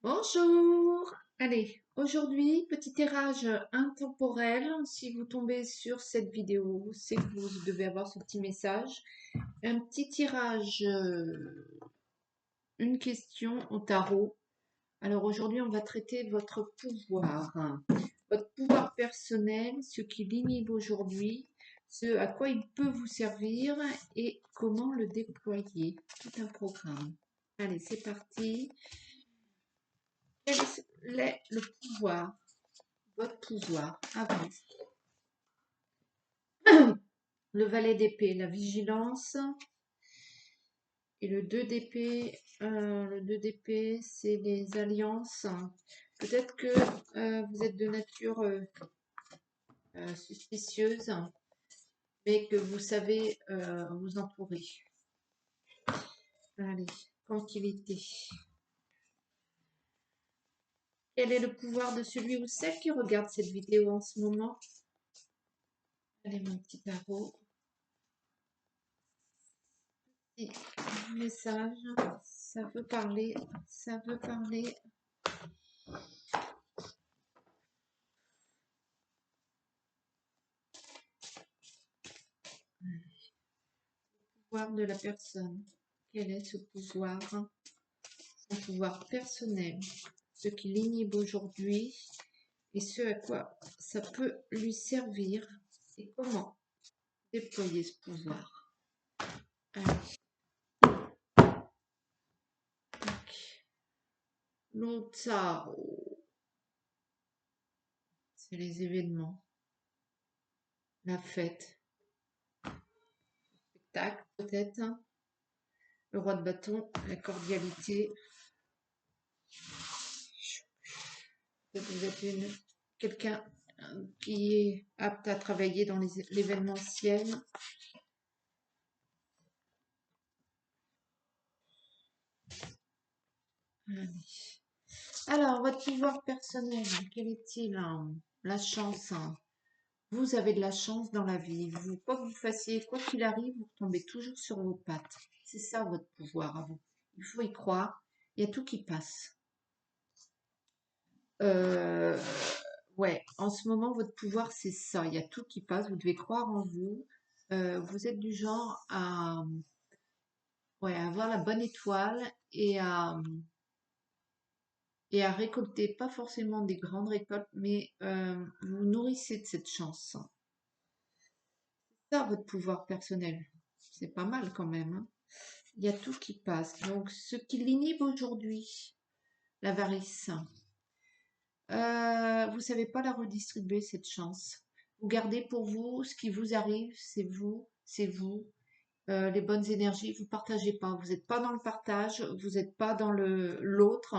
Bonjour! Allez, aujourd'hui, petit tirage intemporel. Si vous tombez sur cette vidéo, c'est que vous devez avoir ce petit message. Un petit tirage, une question au tarot. Alors aujourd'hui, on va traiter votre pouvoir. Votre pouvoir personnel, ce qui l'inhibe aujourd'hui, ce à quoi il peut vous servir et comment le déployer. Tout un programme. Allez, c'est parti. Quel est le pouvoir? Votre pouvoir à vous. Le valet d'épée, la vigilance. Et le 2 d'épée, c'est les alliances. Peut-être que vous êtes de nature suspicieuse, mais que vous savez vous entourer. Allez, tranquillité. Quel est le pouvoir de celui ou celle qui regarde cette vidéo en ce moment? Allez, mon petit tarot. Et message, ça veut parler, ça veut parler. Pouvoir de la personne. Quel est ce pouvoir? Son pouvoir personnel, ce qui l'inhibe aujourd'hui et ce à quoi ça peut lui servir et comment déployer ce pouvoir. L'Ontaro, c'est les événements, la fête, spectacle peut-être, hein. Le roi de bâton, la cordialité. Vous êtes quelqu'un qui est apte à travailler dans l'événementiel. Alors, votre pouvoir personnel, quel est-il? La chance. Vous avez de la chance dans la vie. Quoi que vous fassiez, quoi qu'il arrive, vous tombez toujours sur vos pattes. C'est ça votre pouvoir à vous. Il faut y croire. Il y a tout qui passe. Euh, ouais, en ce moment, votre pouvoir, c'est ça. Il y a tout qui passe. Vous devez croire en vous. Vous êtes du genre à, ouais, à avoir la bonne étoile et à récolter, pas forcément des grandes récoltes, mais vous nourrissez de cette chance. C'est ça votre pouvoir personnel. C'est pas mal quand même, hein. Il y a tout qui passe. Donc, ce qui l'inhibe aujourd'hui, l'avarice, vous savez pas la redistribuer, cette chance. Vous gardez pour vous ce qui vous arrive, c'est vous, c'est vous. Les bonnes énergies, vous partagez pas. Vous n'êtes pas dans le partage, vous n'êtes pas dans l'autre.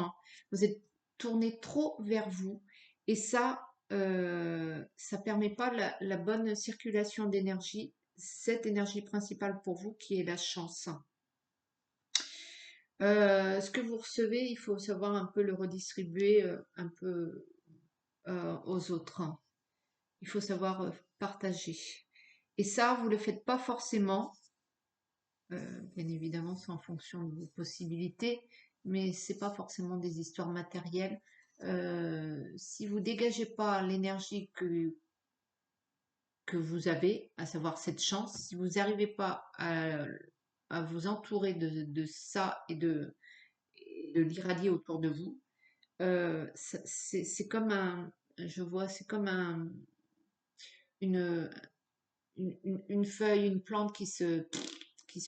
Vous êtes tourné trop vers vous. Et ça permet pas la bonne circulation d'énergie, cette énergie principale pour vous qui est la chance. Ce que vous recevez, il faut savoir un peu le redistribuer un peu aux autres. Il faut savoir partager. Et ça, vous ne le faites pas forcément. Bien évidemment, c'est en fonction de vos possibilités, mais c'est pas forcément des histoires matérielles. Si vous dégagez pas l'énergie que vous avez, à savoir cette chance, si vous n'arrivez pas à vous entourer de ça et de l'irradier autour de vous, c'est comme je vois, c'est comme une, une feuille, une plante qui se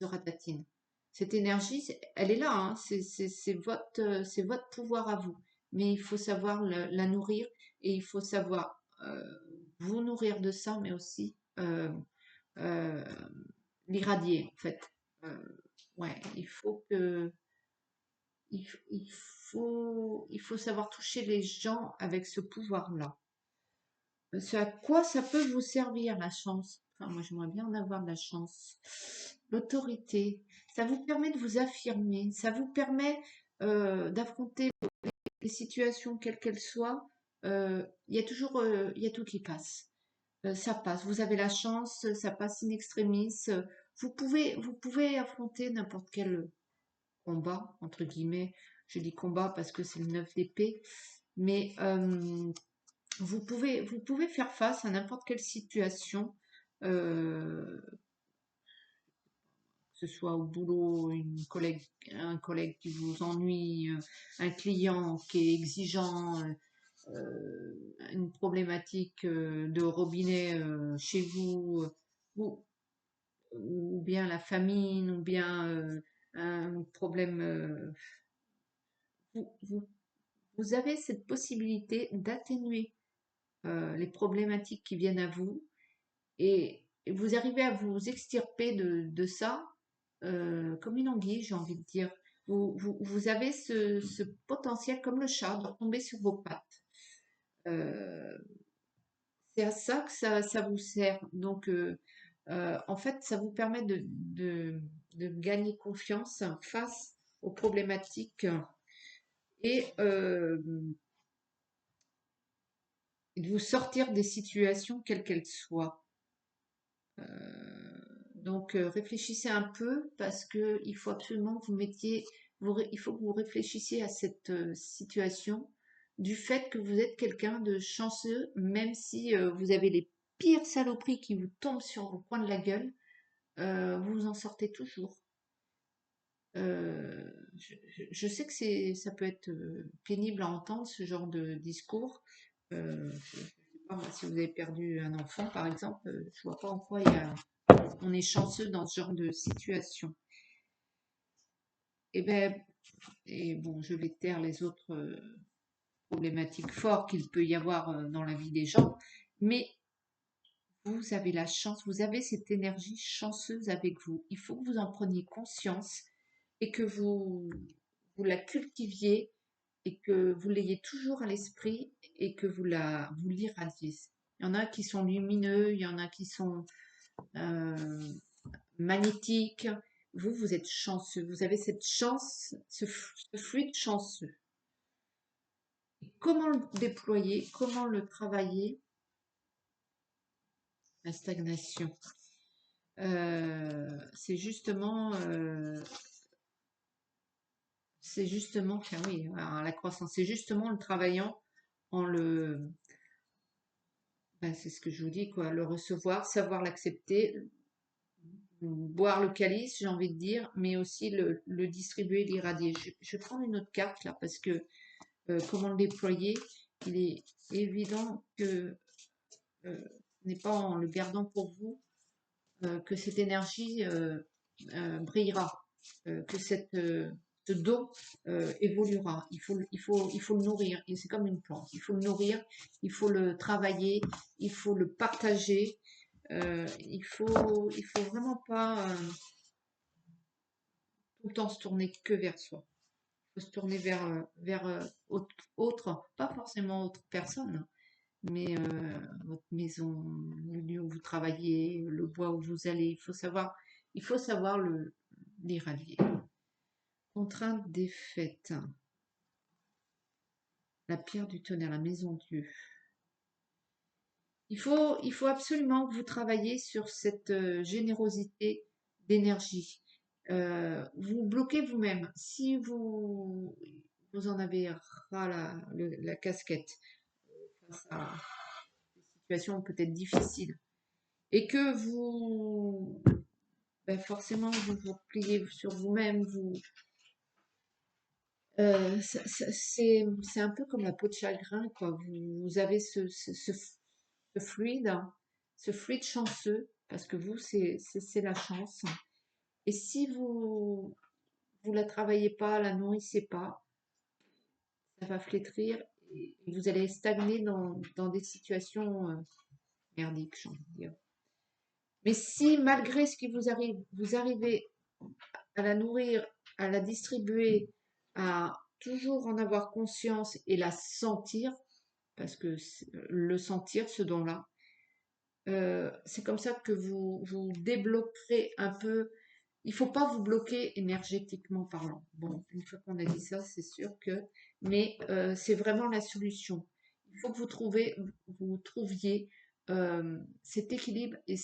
ratatine. Cette énergie, elle est là, hein, c'est votre pouvoir à vous. Mais il faut savoir la nourrir et il faut savoir vous nourrir de ça, mais aussi euh, l'irradier, en fait. Euh, ouais, il faut savoir toucher les gens avec ce pouvoir-là. Ce à quoi ça peut vous servir, la chance? Enfin, moi, j'aimerais bien en avoir de la chance. L'autorité, ça vous permet de vous affirmer, ça vous permet d'affronter les situations quelles qu'elles soient. Il y a toujours, il y a tout qui passe. Ça passe. Vous avez la chance, ça passe in extremis. Vous pouvez affronter n'importe quelle combat, entre guillemets. Je dis combat parce que c'est le 9 d'épée, mais vous pouvez faire face à n'importe quelle situation, que ce soit au boulot, un collègue qui vous ennuie, un client qui est exigeant, une problématique de robinet chez vous, ou, ou bien la famine, ou bien un problème. Vous, vous- vous avez cette possibilité d'atténuer les problématiques qui viennent à vous et vous arrivez à vous extirper de ça comme une anguille, j'ai envie de dire. Vous avez ce potentiel, comme le chat, de tomber sur vos pattes. Euh, c'est à ça que ça vous sert. Donc, en fait, ça vous permet de gagner confiance face aux problématiques et de vous sortir des situations quelles qu'elles soient. Donc, réfléchissez un peu parce que il faut absolument que vous mettiez, il faut que vous réfléchissiez à cette situation du fait que vous êtes quelqu'un de chanceux, même si vous avez les pires saloperies qui vous tombent sur le coin de la gueule, vous vous en sortez toujours. Je sais que ça peut être pénible à entendre ce genre de discours. Je sais pas, moi, si vous avez perdu un enfant, par exemple, je vois pas en quoi on est chanceux dans ce genre de situation. Et ben, et bon, je vais taire les autres problématiques fortes qu'il peut y avoir dans la vie des gens, mais vous avez la chance, vous avez cette énergie chanceuse avec vous. Il faut que vous en preniez conscience et que vous la cultiviez et que vous l'ayez toujours à l'esprit et que vous l'irradiez. Il y en a qui sont lumineux, il y en a qui sont euh, magnétiques. Vous, vous êtes chanceux. Vous avez cette chance, ce fluide chanceux. Et comment le déployer? Comment le travailler? La stagnation. C'est justement, car oui, alors, la croissance, c'est justement le travaillant en c'est ce que je vous dis, quoi, le recevoir, savoir l'accepter, boire le calice, j'ai envie de dire, mais aussi le distribuer, l'irradier. Je vais prendre une autre carte là, parce que comment le déployer, il est évident que ce n'est pas en le gardant pour vous que cette énergie brillera, que ce don évoluera. Il faut le nourrir. Et c'est comme une plante. Il faut le nourrir, il faut le travailler, il faut le partager. Il faut vraiment pas tout le temps se tourner que vers soi. Il faut se tourner vers autre, pas forcément autre personne, mais votre maison, le lieu où vous travaillez, le bois où vous allez. Il faut savoir l'irradier. Contrainte défaite. La pierre du tonnerre, la maison Dieu. Il faut absolument que vous travailliez sur cette générosité d'énergie. Vous bloquez vous-même. Si vous en avez ras la casquette face à des situations peut-être difficiles et que forcément vous vous repliez sur vous-même, c'est un peu comme la peau de chagrin, quoi. Vous avez fluide, ce fluide chanceux, parce que vous, c'est la chance. Et si vous la travaillez pas, la nourrissez pas, ça va flétrir et vous allez stagner dans des situations merdiques, j'ai envie de dire. Mais si malgré ce qui vous arrive, vous arrivez à la nourrir, à la distribuer, à toujours en avoir conscience et la sentir, parce que le sentir, ce don-là, c'est comme ça que vous débloquerez un peu. Il faut pas vous bloquer énergétiquement parlant. Bon, une fois qu'on a dit ça, c'est sûr que, mais c'est vraiment la solution. Il faut que vous trouviez cet équilibre et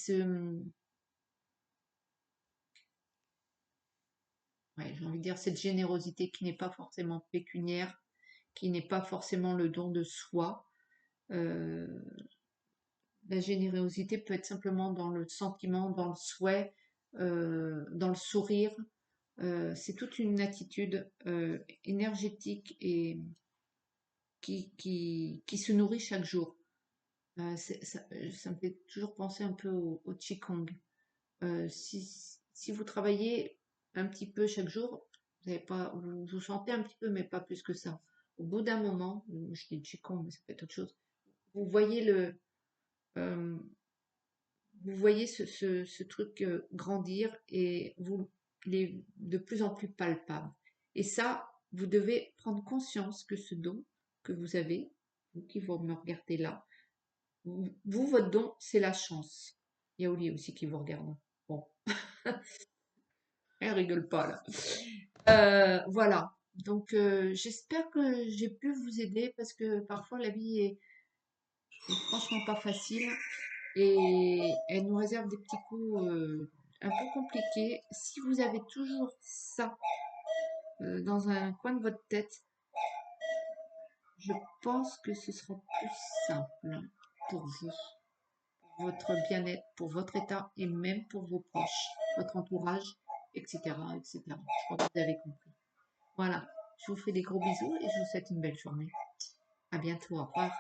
ouais, j'ai envie de dire, cette générosité qui n'est pas forcément pécuniaire, qui n'est pas forcément le don de soi. Euh, la générosité peut être simplement dans le sentiment, dans le souhait, dans le sourire. C'est toute une attitude énergétique et qui se nourrit chaque jour. Ça me fait toujours penser un peu au Qigong. Si vous travaillez un petit peu chaque jour, vous avez pas, vous sentez un petit peu, mais pas plus que ça. Au bout d'un moment, je dis Qigong, mais ça peut être autre chose. Vous voyez euh, vous voyez ce truc grandir et vous les de plus en plus palpable. Et ça, vous devez prendre conscience que ce don que vous avez, vous qui vous me regardez là, vous, votre don, c'est la chance. Il y a Oli aussi qui vous regarde. Bon, elle rigole pas là. Voilà. Donc j'espère que j'ai pu vous aider parce que parfois la vie est franchement pas facile et elle nous réserve des petits coups un peu compliqués. Si vous avez toujours ça dans un coin de votre tête, je pense que ce sera plus simple pour vous, pour votre bien-être, pour votre état et même pour vos proches, votre entourage, etc., etc. Je crois que vous avez compris. Voilà, je vous fais des gros bisous et je vous souhaite une belle journée. À bientôt, au revoir.